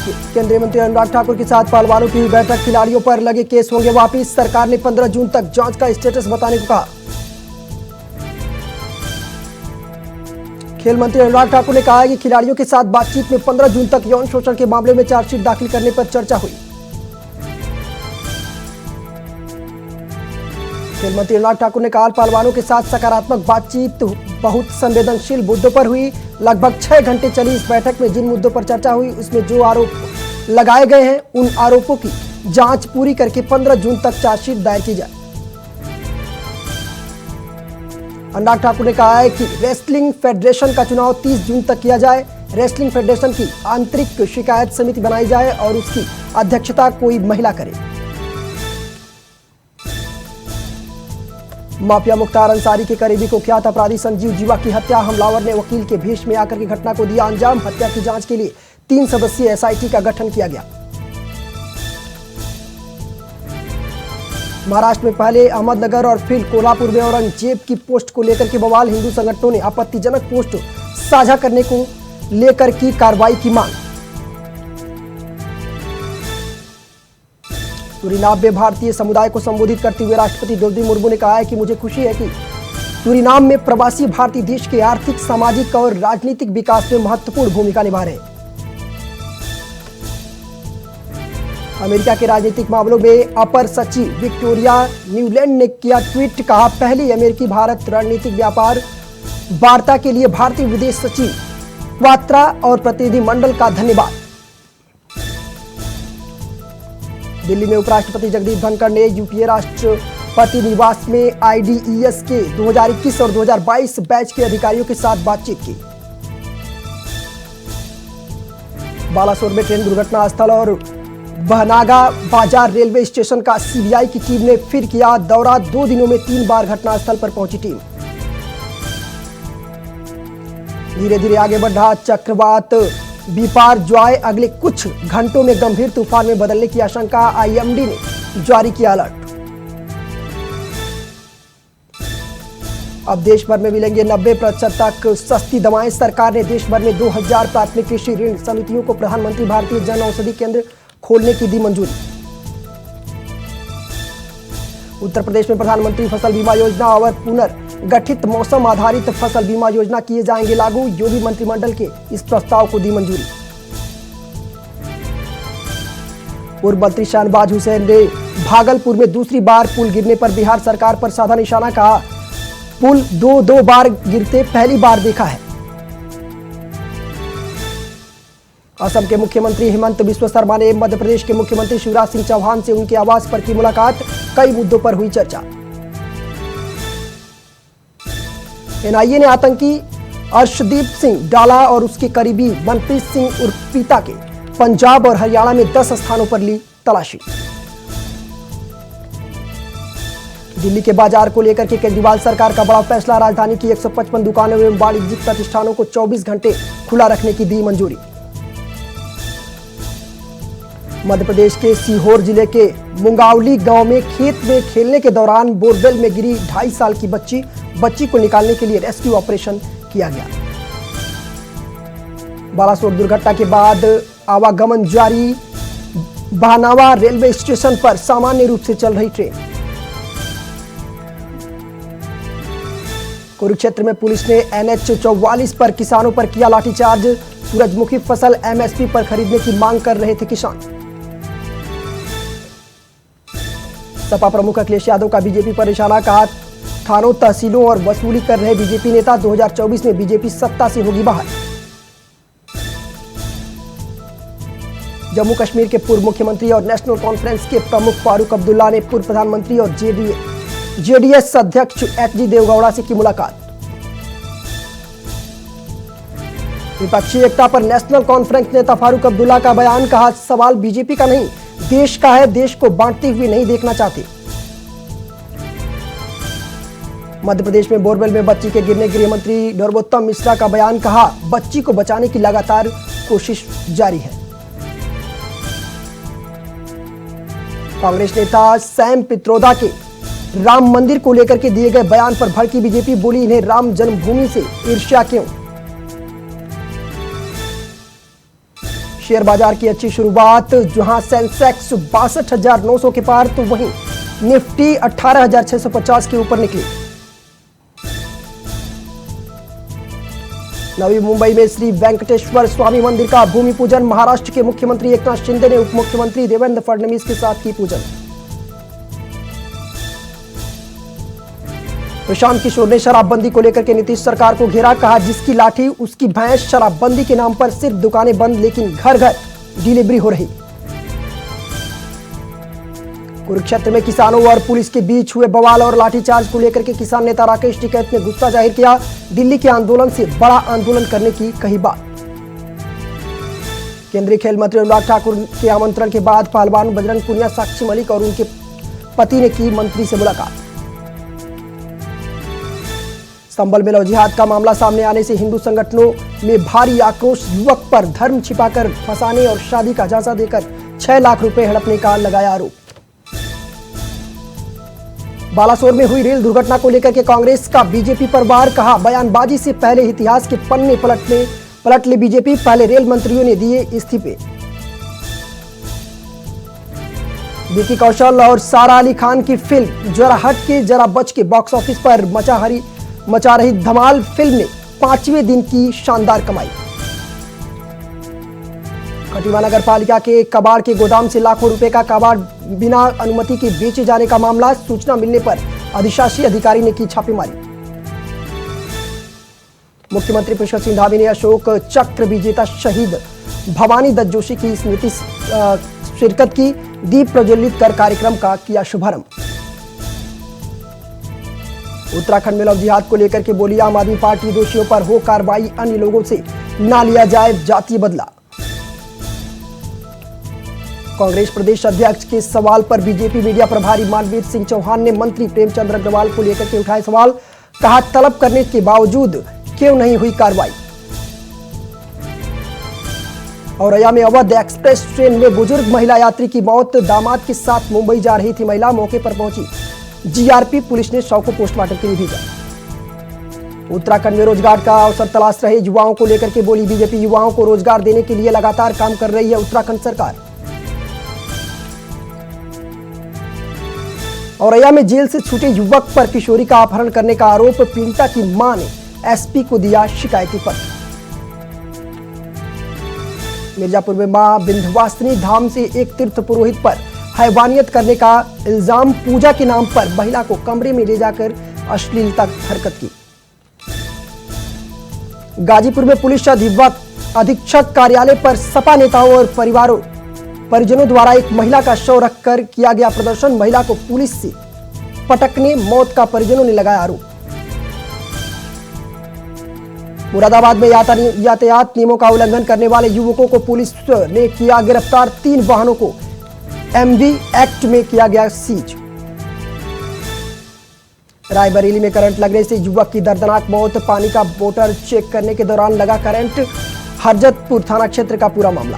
केंद्रीय मंत्री अनुराग ठाकुर के साथ पहलवानों की हुई बैठक। खिलाड़ियों पर लगे केस होंगे वापिस। सरकार ने 15 जून तक जांच का स्टेटस बताने को कहा। खेल मंत्री अनुराग ठाकुर ने कहा है कि खिलाड़ियों के साथ बातचीत में 15 जून तक यौन शोषण के मामले में चार्जशीट दाखिल करने पर चर्चा हुई। खेल मंत्री अनुराग ठाकुर ने कहा पहलवानों के साथ सकारात्मक बातचीत बहुत संवेदनशील मुद्दों पर हुई। लगभग 6 घंटे चली इस बैठक में जिन मुद्दों पर चर्चा हुई उसमें जो आरोप लगाए गए हैं उन आरोपों की जांच पूरी करके 15 जून तक चार्जशीट दायर की जाए। अनुराग ठाकुर ने कहा है कि रेसलिंग फेडरेशन का चुनाव 30 जून तक किया जाए। रेसलिंग फेडरेशन की आंतरिक शिकायत समिति बनाई जाए और उसकी अध्यक्षता कोई महिला करे। माफिया मुख्तार अंसारी के करीबी कुख्यात अपराधी संजीव जीवा की हत्या। हमलावर ने वकील के भेष में आकर के घटना को दिया अंजाम। हत्या की जांच के लिए 3 सदस्यीय एसआईटी का गठन किया गया। महाराष्ट्र में पहले अहमदनगर और फिर कोल्हापुर में औरंगजेब की पोस्ट को लेकर के बवाल। हिंदू संगठनों ने आपत्तिजनक पोस्ट साझा करने को लेकर की कार्रवाई की मांग। सूरीनाम में भारतीय समुदाय को संबोधित करते हुए राष्ट्रपति द्रौपदी मुर्मू ने कहा है कि मुझे खुशी है कि सूरीनाम में प्रवासी भारतीय देश के आर्थिक, सामाजिक और राजनीतिक विकास में महत्वपूर्ण भूमिका निभा रहे हैं। अमेरिका के राजनीतिक मामलों में अपर सचिव विक्टोरिया न्यूलैंड ने किया ट्वीट। कहा पहली अमेरिकी भारत रणनीतिक व्यापार वार्ता के लिए भारतीय विदेश सचिव क्वात्रा और प्रतिनिधिमंडल का धन्यवाद। दिल्ली में उपराष्ट्रपति जगदीप धनखड़ ने यूपीए राष्ट्रपति निवास में आईडीईएस के 2021 और 2022 बैच के अधिकारियों के साथ बातचीत की। बालासोर में ट्रेन दुर्घटना स्थल और बहनागा बाजार रेलवे स्टेशन का सीबीआई की टीम ने फिर किया दौरा। 2 दिनों में 3 बार घटनास्थल पर पहुंची टीम। धीरे धीरे आगे बढ़ रहा चक्रवात बिपार जॉय अगले कुछ घंटों में गंभीर तूफान में बदलने की आशंका। आईएमडी ने जारी किया अलर्ट। अब देश भर में मिलेंगे 90% तक सस्ती दवाएं। सरकार ने देश भर में 2000 प्राथमिक कृषि ऋण समितियों को प्रधानमंत्री भारतीय जन औषधि केंद्र खोलने की दी मंजूरी। उत्तर प्रदेश में प्रधानमंत्री फसल बीमा योजना और पुनर्गठित मौसम आधारित फसल बीमा योजना किए जाएंगे लागू। योगी मंत्रिमंडल के इस प्रस्ताव को दी मंजूरी। पूर्व मंत्री शाहनवाज हुसैन ने भागलपुर में दूसरी बार पुल गिरने पर बिहार सरकार पर साधा निशाना। कहा पुल दो बार गिरते पहली बार देखा है। असम के मुख्यमंत्री हिमंत बिस्वा शर्मा ने मध्य प्रदेश के मुख्यमंत्री शिवराज सिंह चौहान से उनके आवास पर की मुलाकात। कई मुद्दों पर हुई चर्चा। एनआईए ने आतंकी अर्शदीप सिंह डाला और उसके करीबी मनप्रीत सिंह उर्फ पीता के पंजाब और हरियाणा में 10 स्थानों पर ली तलाशी। दिल्ली के बाजार को लेकर के केजरीवाल सरकार का बड़ा फैसला। राजधानी की 155 दुकानों एवं वाणिज्यिक प्रतिष्ठानों को 24 घंटे खुला रखने की दी मंजूरी। मध्य प्रदेश के सीहोर जिले के मुंगावली गांव में खेत में खेलने के दौरान बोरवेल में गिरी 2.5 साल की बच्ची को निकालने के लिए रेस्क्यू ऑपरेशन किया गया। बालासोर दुर्घटना के बाद आवागमन जारी। बहनावा रेलवे स्टेशन पर सामान्य रूप से चल रही ट्रेन। कुरुक्षेत्र में पुलिस ने NH 44 पर किसानों पर किया लाठीचार्ज। सूरजमुखी फसल MSP पर खरीदने की मांग कर रहे थे किसान। सपा प्रमुख अखिलेश यादव का बीजेपी पर निशाना। कहा थानों, तहसीलों और वसूली कर रहे बीजेपी नेता 2024 में बीजेपी सत्ता से होगी बाहर। जम्मू कश्मीर के पूर्व मुख्यमंत्री और नेशनल कॉन्फ्रेंस के प्रमुख फारूक अब्दुल्ला ने पूर्व प्रधानमंत्री और जेडीएस अध्यक्ष HG देवगौड़ा से की मुलाकात। विपक्षी एकता पर नेशनल कॉन्फ्रेंस नेता फारूक अब्दुल्ला का बयान। कहा सवाल बीजेपी का नहीं देश का है, देश को बांटते हुए नहीं देखना चाहते। मध्य प्रदेश में बोरवेल में बच्ची के गिरने गृह मंत्री नरोत्तम मिश्रा का बयान। कहा बच्ची को बचाने की लगातार कोशिश जारी है। कांग्रेस नेता सैम पित्रोदा के राम मंदिर को लेकर के दिए गए बयान पर भड़की बीजेपी। बोली इन्हें राम जन्मभूमि से ईर्ष्या क्यों। शेयर बाजार की अच्छी शुरुआत, जहां सेंसेक्स 62,900 के पार तो वहीं निफ्टी 18,650 के ऊपर निकली। नवी मुंबई में श्री वेंकटेश्वर स्वामी मंदिर का भूमि पूजन, महाराष्ट्र के मुख्यमंत्री एकनाथ शिंदे ने उप मुख्यमंत्री देवेंद्र फडणवीस के साथ की पूजन। प्रशांत किशोर ने शराबबंदी को लेकर के नीतीश सरकार को घेरा, कहा जिसकी लाठी उसकी भैंस। शराबबंदी के नाम पर सिर्फ दुकानें बंद, लेकिन घर घर डिलीवरी हो रही। कुरुक्षेत्र में किसानों और पुलिस के बीच हुए बवाल और लाठीचार्ज को लेकर के किसान नेता राकेश टिकैत ने गुस्सा जाहिर किया। दिल्ली के आंदोलन से बड़ा आंदोलन करने की कही बात। केंद्रीय खेल मंत्री अनुराग ठाकुर के आमंत्रण के बाद पहलवान बजरंग पुनिया, साक्षी मलिक और उनके पति ने की मंत्री से मुलाकात। संभल में लव जिहाद का मामला सामने आने से हिंदू संगठनों में भारी आक्रोश। युवक पर धर्म छिपाकर फंसाने और शादी का झांसा देकर 6 लाख रुपए हड़पने का लगाया आरोप। बालासोर में हुई रेल दुर्घटना को लेकर के कांग्रेस का बीजेपी पर वार, कहा बयानबाजी से पहले इतिहास के पन्ने पलट ले बीजेपी, पहले रेल मंत्रियों ने दिए इस्तीफे। विकी कौशल और सारा अली खान की फिल्म जरा हट के जरा बच के बॉक्स ऑफिस पर मचा रही धमाल। फिल्म ने 5वें दिन की शानदार कमाई। खटीमा नगर पालिका के कबाड़ के गोदाम से लाखों रुपए का कबाड़ बिना अनुमति के बेचे जाने का मामला, सूचना मिलने पर अधिशासी अधिकारी ने की छापेमारी। मुख्यमंत्री पुष्कर सिंह धामी ने अशोक चक्र विजेता शहीद भवानी दत्त जोशी की स्मृति शिरकत की, दीप प्रज्वलित कर कार्यक्रम का किया शुभारंभ। उत्तराखंड में लव जिहाद को लेकर के बोली आम आदमी पार्टी, दोषियों पर हो कार्रवाई, अन्य लोगों से ना लिया जाए जातीय बदला। कांग्रेस प्रदेश अध्यक्ष के सवाल पर बीजेपी मीडिया प्रभारी मानवीर सिंह चौहान ने मंत्री प्रेमचंद अग्रवाल को लेकर के उठाए सवाल, कहा तलब करने के बावजूद क्यों नहीं हुई कार्रवाई। औरैया में अवध एक्सप्रेस ट्रेन में बुजुर्ग महिला यात्री की मौत, दामाद के साथ मुंबई जा रही थी महिला, मौके पर पहुंची जीआरपी, पुलिस ने शव को पोस्टमार्टम के लिए भेजा। उत्तराखंड में रोजगार का अवसर तलाश रहे युवाओं को लेकर के बोली बीजेपी, युवाओं को रोजगार देने के लिए लगातार काम कर रही है उत्तराखंड सरकार। औरैया में जेल से छूटे युवक पर किशोरी का अपहरण करने का आरोप, पीड़िता की मां ने एसपी को दिया शिकायती पत्र। मिर्जापुर में मां विंध्यवासिनी धाम से एक तीर्थ पुरोहित पर हैवानियत करने का इल्जाम, पूजा के नाम पर महिला को कमरे में ले जाकर अश्लीलता हरकत की। गाजीपुर में पुलिस अधीक्षक कार्यालय पर सपा नेताओं और परिजनों द्वारा एक महिला का शव रखकर किया गया प्रदर्शन, महिला को पुलिस से पटकने मौत का परिजनों ने लगाया आरोप। मुरादाबाद में यातायात नियमों का उल्लंघन करने वाले युवकों को पुलिस ने किया गिरफ्तार, 3 वाहनों को एमवी एक्ट में किया गया सीज। रायबरेली में करंट लगने से युवक की दर्दनाक मौत, पानी का बोतल चेक करने के दौरान लगा करंट, हरजतपुर थाना क्षेत्र का पूरा मामला।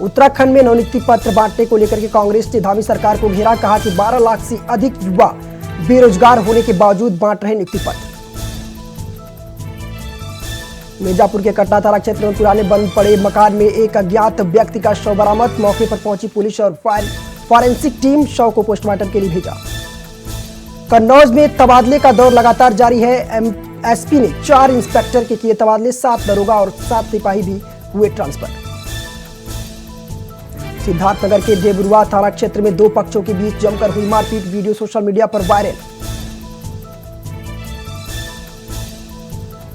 उत्तराखंड में नवनियुक्ति पत्र बांटने को लेकर के कांग्रेस ने धामी सरकार को घेरा, कहा कि 12 लाख से अधिक युवा बेरोजगार होने के बावजूद बांट रहे नियुक्ति पत्र। मिर्जापुर के कटना थाना क्षेत्र में पुराने बंद पड़े मकान में एक अज्ञात व्यक्ति का शव बरामद, मौके पर पहुंची पुलिस और फॉरेंसिक टीम, शव को पोस्टमार्टम के लिए भेजा। कन्नौज में तबादले का दौर लगातार जारी है, एसपी ने 4 इंस्पेक्टर के किए तबादले, 7 दरोगा और 7 सिपाही भी हुए ट्रांसफर। सिद्धार्थनगर के डेबरुआ थाना क्षेत्र में 2 पक्षों के बीच जमकर हुई मारपीट, वीडियो सोशल मीडिया पर वायरल।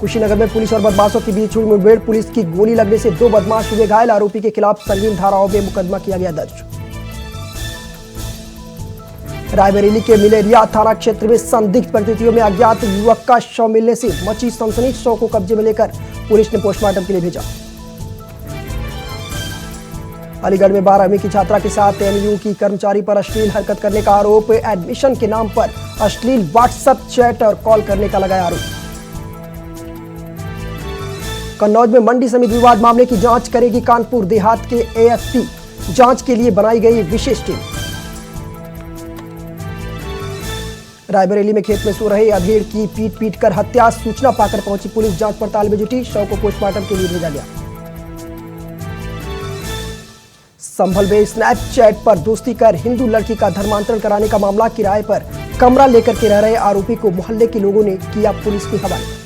कुशीनगर में पुलिस और बदमाशों के बीच हुई मुठभेड़, पुलिस की गोली लगने से 2 बदमाश हुए घायल, आरोपी के खिलाफ संगीन धाराओं में मुकदमा किया गया दर्ज। रायबरेली के मिलेरिया थाना क्षेत्र में संदिग्ध परिस्थितियों में अज्ञात युवक का शव मिलने से मची सनसनी, शव को कब्जे में लेकर पुलिस ने पोस्टमार्टम के लिए भेजा। अलीगढ़ में 12वीं की छात्रा के साथ एमयू की कर्मचारी पर अश्लील हरकत करने का आरोप, एडमिशन के नाम पर अश्लील व्हाट्सएप चैट और कॉल करने का लगाया आरोप। कन्नौज में मंडी समिति विवाद मामले की जांच करेगी कानपुर देहात के एएसपी, जांच के लिए बनाई गई विशेष टीम। रायबरेली में खेत में सो रहे अधेड़ की पीट कर हत्या, सूचना पाकर पहुंची पुलिस जांच पड़ताल में जुटी, शव को पोस्टमार्टम के लिए भेजा गया। संभल में स्नैपचैट पर दोस्ती कर हिंदू लड़की का धर्मांतरण कराने का मामला, किराए पर कमरा लेकर के रह रहे आरोपी को मोहल्ले के लोगों ने किया पुलिस के हवाले।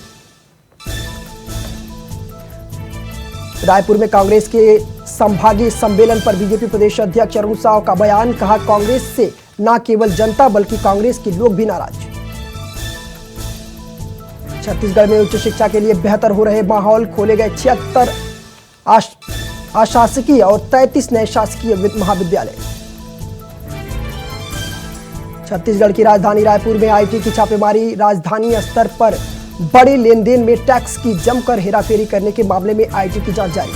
रायपुर में कांग्रेस के संभागीय सम्मेलन पर बीजेपी प्रदेश अध्यक्ष अरुण साव का बयान, कहा कांग्रेस से न केवल जनता बल्कि कांग्रेस के लोग भी नाराज। छत्तीसगढ़ में उच्च शिक्षा के लिए बेहतर हो रहे माहौल, खोले गए 76 अशासकीय और 33 नए शासकीय महाविद्यालय। छत्तीसगढ़ की राजधानी रायपुर में आईटी की छापेमारी, राजधानी स्तर पर बड़े लेन देन में टैक्स की जमकर हेराफेरी करने के मामले में आईटी की जांच जारी।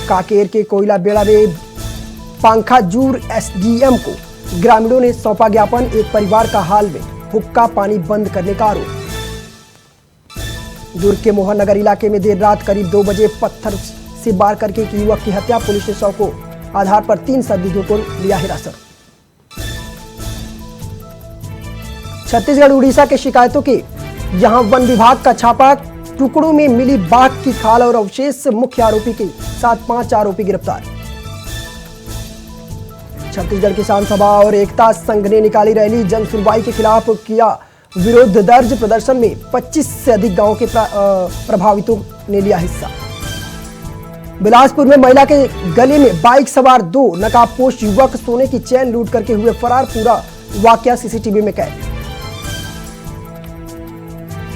कांकेर के कोयला बेड़ा में पंखाजूर एसडीएम को ग्रामीणों ने सौंपा ज्ञापन, एक परिवार का हाल में हुक्का पानी बंद करने का आरोप। दुर्ग के मोहन नगर इलाके में देर रात करीब 2 बजे पत्थर से वार करके एक युवक की हत्या, पुलिस ने शव को आधार पर 3 संदिग्धों को लिया हिरासत। छत्तीसगढ़ उड़ीसा के शिकायतों के यहां वन विभाग का छापा, टुकड़ों में मिली बाघ की खाल और अवशेष, मुख्य आरोपी के साथ 5 आरोपी गिरफ्तार। छत्तीसगढ़ किसान सभा और एकता संघ ने निकाली रैली, जन सुनवाई के खिलाफ किया विरोध दर्ज, प्रदर्शन में 25 से अधिक गांवों के प्रभावितों ने लिया हिस्सा। बिलासपुर में महिला के गले में बाइक सवार 2 नकाबपोश युवक, सोने की चैन लूट करके हुए फरार, पूरा वाकया सीसीटीवी में कैद।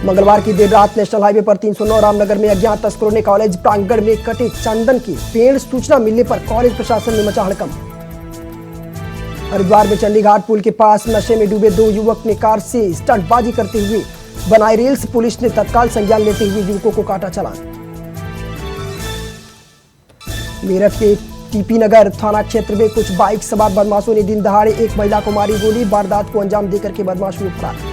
मंगलवार की देर रात नेशनल हाईवे पर 309 रामनगर में अज्ञात तस्करों ने कॉलेज प्रांगण में कटे चंदन के पेड़, सूचना मिलने पर कॉलेज प्रशासन में मचा हड़कंप। हरिद्वार में चंडीघाट पुल के पास नशे में डूबे 2 युवक ने कार से स्टंटबाजी करते हुए बनाई रील्स, पुलिस ने तत्काल संज्ञान लेते हुए युवकों को काटा चालान। मेरठ के टीपी नगर थाना क्षेत्र में कुछ बाइक सवार बदमाशों ने दिन दहाड़े एक महिला को मारी गोली, वारदात को अंजाम देकर के बदमाश हुए फरार।